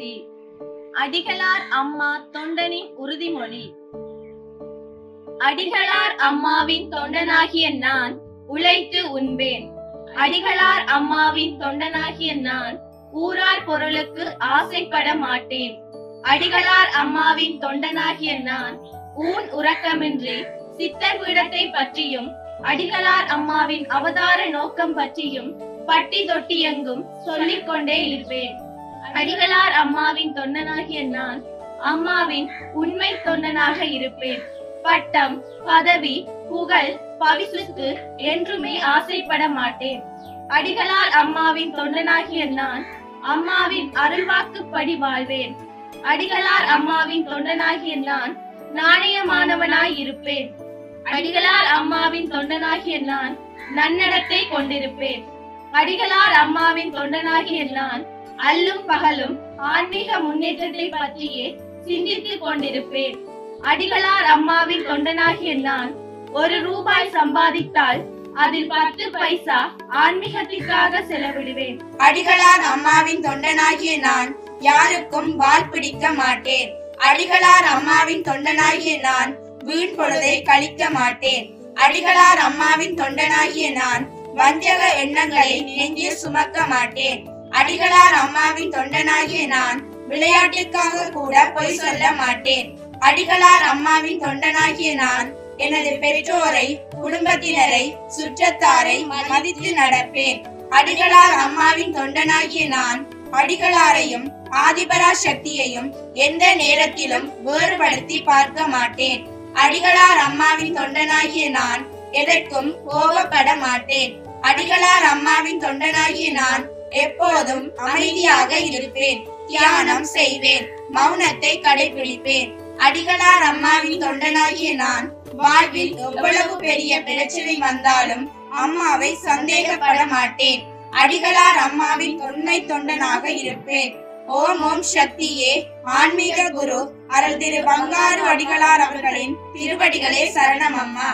சக்தி. அடிகளார் அம்மா தொண்டனின் உறுதிமொழி. அடிகளார் அம்மாவின் தொண்டனாகிய நான் உழைத்து உண்பேன். அடிகளார் அம்மாவின் தொண்டனாகிய நான் ஊரார் பொருளுக்கு ஆசைப்பட மாட்டேன். அடிகளார் அம்மாவின் தொண்டனாகிய நான் ஊன் உறக்கமின்றி சித்தர் பீடத்தை பற்றியும் அடிகளார் அம்மாவின் அவதார நோக்கம் பற்றியும் பட்டி தொட்டி எங்கும் சொல்லிக் கொண்டே இருப்பேன். அடிகளார் அம்மாவின் தொண்டனாகிய நான் அம்மாவின் உண்மை தொண்டனாக இருப்பேன். பட்டம், பதவி, புகழ், பரிசுக்கு என்றுமே ஆசைப்பட மாட்டேன். அடிகளார் அம்மாவின் தொண்டனாகிய நான் அம்மாவின் அருள்வாக்குப்படி வாழ்வேன். அடிகளார் அம்மாவின் தொண்டனாகிய நான் நாணயமானவனாய் இருப்பேன். அடிகளார் அம்மாவின் தொண்டனாகிய நான் நன்னடத்தை கொண்டிருப்பேன். அடிகளார் அம்மாவின் தொண்டனாகிய நான் அல்லும் பகலும் ஆன்மீக முன்னேற்றத்தை பற்றியே சிந்தித்துக் கொண்டிருப்பேன். அடிகளார் அம்மாவின் தொண்டனாகிய நான் ₹1 சம்பாதித்தால் அதில் 10 பைசா ஆன்மீகத்திற்காக செலவிடுவேன். அடிகளார் அம்மாவின் தொண்டனாகிய நான் யாருக்கும் வால் பிடிக்க மாட்டேன். அடிகளார் அம்மாவின் தொண்டனாகிய நான் வீண் பொழுதை கழிக்க மாட்டேன். அடிகளார் அம்மாவின் தொண்டனாகிய நான் வஞ்சக எண்ணங்களை நெஞ்சில் சுமக்க மாட்டேன். அடிகளார் அம்மாவின் தொண்டனாகிய நான் விளையாட்டுக்காக கூட பொய் சொல்ல மாட்டேன். அடிகளார் அம்மாவின் தொண்டனாகிய நான் எனது பெற்றோரை, குடும்பத்தினரை, சுற்றத்தாரை மதித்து நடப்பேன். அடிகளார் அம்மாவின் தொண்டனாகிய நான் அடிகளாரையும் ஆதிபரா சக்தியையும் எந்த நேரத்திலும் வேறுபடுத்தி பார்க்க மாட்டேன். அடிகளார் அம்மாவின் தொண்டனாகிய நான் எதற்கும் கோபப்பட மாட்டேன். அடிகளார் அம்மாவின் தொண்டனாகிய நான் எப்போதும் அமைதியாக இருப்பேன். தியானம் செய்வேன். மௌனத்தை கடைபிடிப்பேன். அடிகளார் அம்மாவின் தொண்டனாகிய நான் வாழ்வில் எவ்வளவு பெரிய பிரச்சனை வந்தாலும் அம்மாவை சந்தேகப்பட மாட்டேன். அடிகளார் அம்மாவின் உண்மை தொண்டனாக இருப்பேன். ஓம் ஓம் சக்தியே. ஆன்மீக குரு அருள் திரு பங்காரு அடிகளார் அவர்களின் திருவடிகளே சரணம் அம்மா.